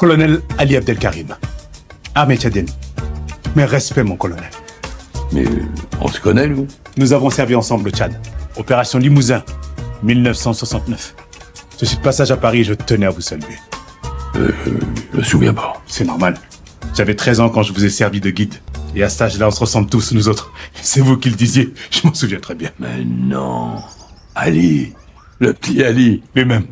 Colonel Ali Abdelkarim, armée tchadienne. Mes respects, mon colonel. Mais on se connaît, nous? Nous avons servi ensemble au Tchad. Opération Limousin, 1969. Je suis de passage à Paris et je tenais à vous saluer. Je me souviens pas. C'est normal. J'avais 13 ans quand je vous ai servi de guide. Et à cet âge-là, on se ressemble tous, nous autres. C'est vous qui le disiez. Je m'en souviens très bien. Mais non. Ali. Le petit Ali. Lui-même.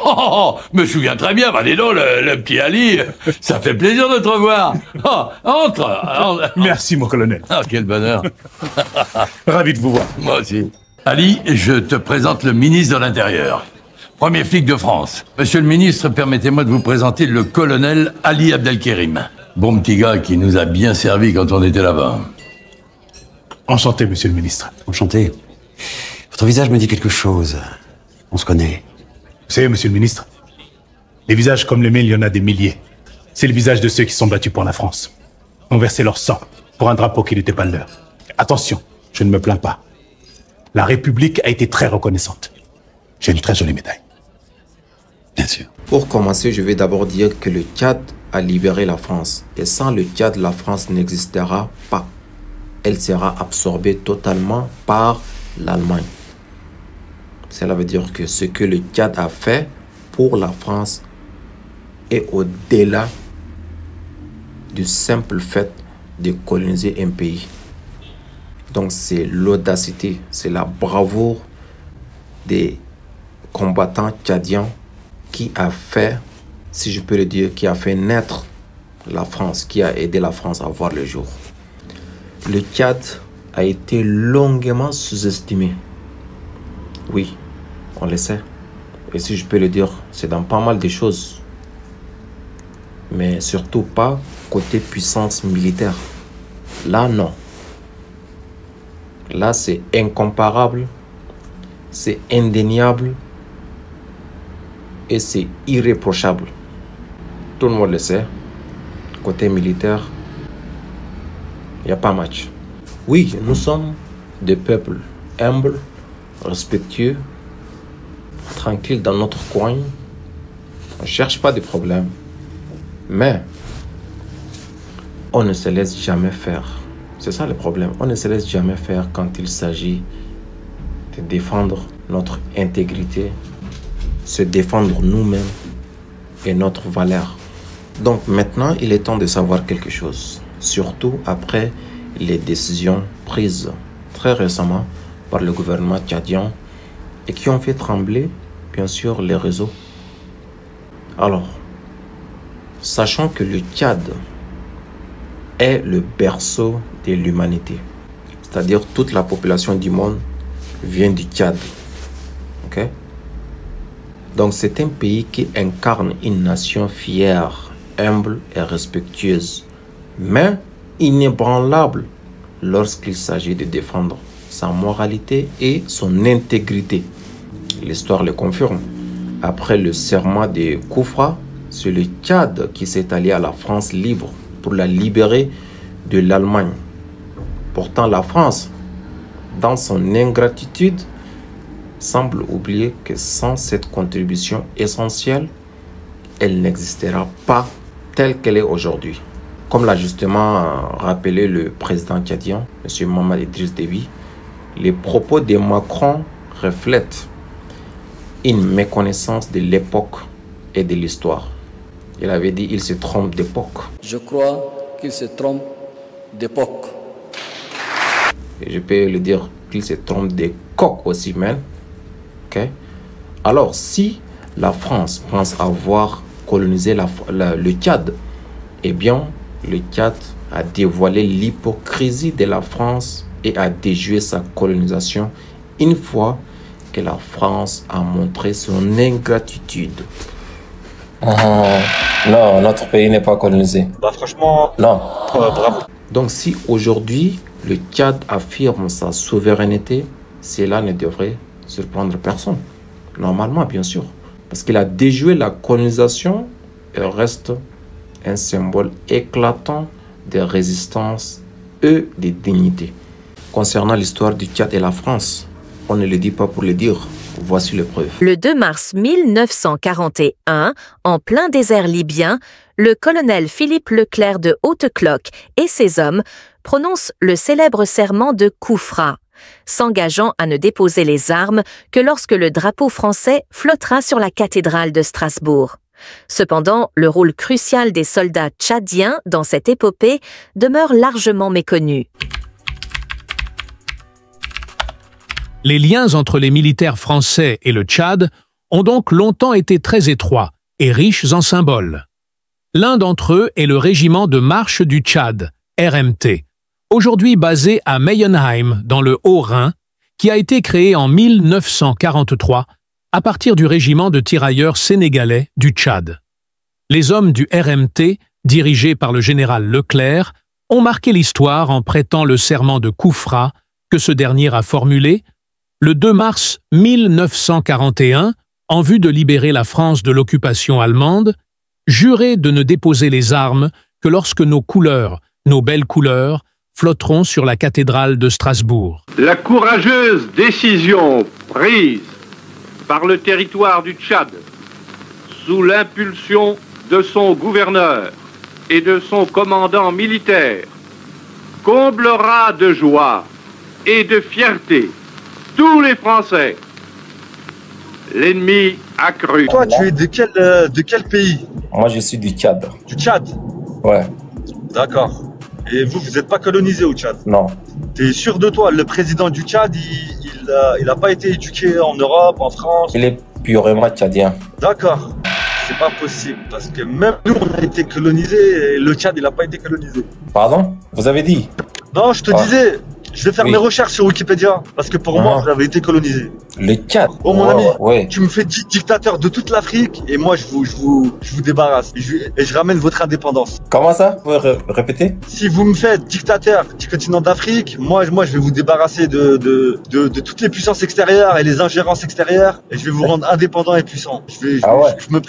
Oh, me souviens très bien. Bah, dis donc, le petit Ali. Ça fait plaisir de te revoir. Oh, entre. Merci, mon colonel. Ah, quel bonheur. Ravi de vous voir. Moi aussi. Ali, je te présente le ministre de l'Intérieur. Premier flic de France. Monsieur le ministre, permettez-moi de vous présenter le colonel Ali Abdelkarim. Bon petit gars qui nous a bien servi quand on était là-bas. Enchanté, monsieur le ministre. Enchanté. Votre visage me dit quelque chose. On se connaît. Vous savez, monsieur le ministre, les visages comme les miens, il y en a des milliers. C'est le visage de ceux qui sont battus pour la France. Ont versé leur sang pour un drapeau qui n'était pas le leur. Attention, je ne me plains pas. La République a été très reconnaissante. J'ai une très jolie médaille. Bien sûr. Pour commencer, je vais d'abord dire que le Tchad a libéré la France. Et sans le Tchad, la France n'existera pas. Elle sera absorbée totalement par l'Allemagne. Cela veut dire que ce que le Tchad a fait pour la France est au-delà du simple fait de coloniser un pays. Donc c'est l'audacité, c'est la bravoure des combattants tchadiens qui a fait, si je peux le dire, qui a fait naître la France, qui a aidé la France à voir le jour. Le Tchad a été longuement sous-estimé. Oui, on le sait. Et si je peux le dire, c'est dans pas mal de choses. Mais surtout pas côté puissance militaire. Là, non. Là, c'est incomparable, c'est indéniable et c'est irréprochable. Tout le monde le sait. Côté militaire, il n'y a pas match. Oui, nous sommes des peuples humbles, respectueux, tranquilles dans notre coin. On ne cherche pas de problème. Mais on ne se laisse jamais faire. C'est ça le problème. On ne se laisse jamais faire quand il s'agit de défendre notre intégrité, se défendre nous-mêmes et notre valeur. Donc maintenant, il est temps de savoir quelque chose. Surtout après les décisions prises très récemment par le gouvernement tchadien et qui ont fait trembler, bien sûr, les réseaux. Alors, sachant que le Tchad est le berceau de l'humanité, c'est-à-dire toute la population du monde vient du Tchad. Ok? Donc c'est un pays qui incarne une nation fière, humble et respectueuse, mais inébranlable lorsqu'il s'agit de défendre sa moralité et son intégrité. L'histoire le confirme. Après le serment de Koufra, c'est le Tchad qui s'est allié à la France libre pour la libérer de l'Allemagne. Pourtant, la France, dans son ingratitude, semble oublier que sans cette contribution essentielle, elle n'existera pas telle qu'elle est aujourd'hui. Comme l'a justement rappelé le président tchadien, M. Mahamat Idriss Déby, les propos de Macron reflètent une méconnaissance de l'époque et de l'histoire. Il avait dit qu'il se trompe d'époque. Je crois qu'il se trompe d'époque. Et je peux le dire qu'il se trompe des coqs aussi même. Okay? Alors si la France pense avoir colonisé le Tchad, eh bien le Tchad a dévoilé l'hypocrisie de la France et a déjoué sa colonisation une fois que la France a montré son ingratitude. Non, notre pays n'est pas colonisé. Bah franchement, non. Bravo. Donc si aujourd'hui le Tchad affirme sa souveraineté, cela ne devrait surprendre personne. Normalement, bien sûr. Parce qu'il a déjoué la colonisation et reste un symbole éclatant de résistance et de dignité. Concernant l'histoire du Tchad et la France, on ne le dit pas pour le dire. Voici les preuves. Le 2 mars 1941, en plein désert libyen, le colonel Philippe Leclerc de Haute-Cloque et ses hommes prononcent le célèbre serment de Koufra, s'engageant à ne déposer les armes que lorsque le drapeau français flottera sur la cathédrale de Strasbourg. Cependant, le rôle crucial des soldats tchadiens dans cette épopée demeure largement méconnu. Les liens entre les militaires français et le Tchad ont donc longtemps été très étroits et riches en symboles. L'un d'entre eux est le régiment de marche du Tchad, RMT, aujourd'hui basé à Meyenheim, dans le Haut-Rhin, qui a été créé en 1943 à partir du régiment de tirailleurs sénégalais du Tchad. Les hommes du RMT, dirigés par le général Leclerc, ont marqué l'histoire en prêtant le serment de Koufra que ce dernier a formulé le 2 mars 1941 en vue de libérer la France de l'occupation allemande, juré de ne déposer les armes que lorsque nos couleurs, nos belles couleurs, flotteront sur la cathédrale de Strasbourg. La courageuse décision prise par le territoire du Tchad, sous l'impulsion de son gouverneur et de son commandant militaire, comblera de joie et de fierté tous les Français. L'ennemi accru. Toi, tu es de quel pays? Moi, je suis du Tchad. Du Tchad? Ouais. D'accord. Et vous n'êtes pas colonisé au Tchad? Non. T'es sûr de toi? Le président du Tchad, il a pas été éduqué en Europe, en France? Il est purement tchadien. D'accord. C'est pas possible, parce que même nous, on a été colonisés et le Tchad, il n'a pas été colonisé. Pardon? Vous avez dit? Non, je te disais, je vais faire mes recherches sur Wikipédia, parce que pour moi, j'avais été colonisé. Le Tchad? Oh mon ami, tu me fais dictateur de toute l'Afrique et moi, je vous débarrasse et je ramène votre indépendance. Comment ça? Vous pouvez répéter? Si vous me faites dictateur du continent d'Afrique, moi, je vais vous débarrasser de toutes les puissances extérieures et les ingérences extérieures et je vais vous rendre indépendant et puissant. Je me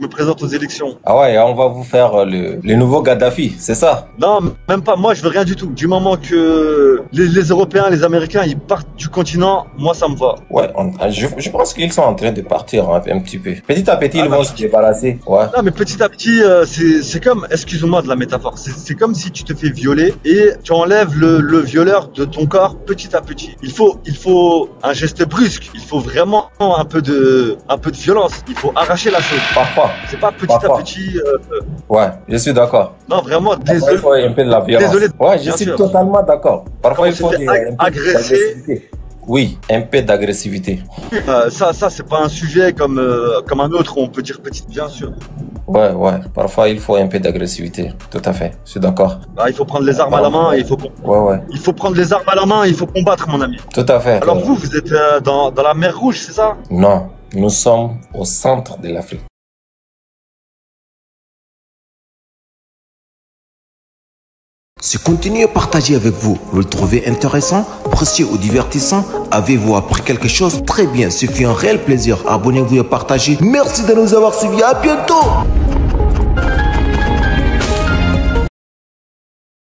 présente aux élections. Ah ouais, on va vous faire le nouveau Gaddafi, c'est ça? Non, même pas. Moi, je veux rien du tout. Du moment que les Européens, les Américains, ils partent du continent, moi, ça me va. Ouais, je pense qu'ils sont en train de partir un petit peu. Petit à petit, ils vont se débarrasser. Ouais. Non, mais petit à petit, c'est comme, excuse-moi de la métaphore, c'est comme si tu te fais violer et tu enlèves le violeur de ton corps petit à petit. Il faut un geste brusque. Il faut vraiment un peu de violence. Il faut arracher la chose. Parfois. C'est pas petit à petit. Ouais, je suis d'accord. Non, vraiment, désolé. Il faut un peu de la violence. Désolé. Ouais, je suis totalement d'accord. Parfois, il faut agressé. Oui, un peu d'agressivité. Ça, c'est pas un sujet comme un autre où on peut dire petite, bien sûr. Ouais. Parfois, il faut un peu d'agressivité. Tout à fait. Je suis d'accord. Il faut prendre les armes à la main et il faut. Il faut prendre les armes à la main et il faut combattre, mon ami. Tout à fait. Alors vous êtes dans la mer Rouge, c'est ça? Non, nous sommes au centre de l'Afrique. Ce contenu est partagé avec vous. Vous le trouvez intéressant, précieux ou divertissant? Avez-vous appris quelque chose? Très bien, ce fut un réel plaisir. Abonnez-vous et partagez. Merci de nous avoir suivis. À bientôt!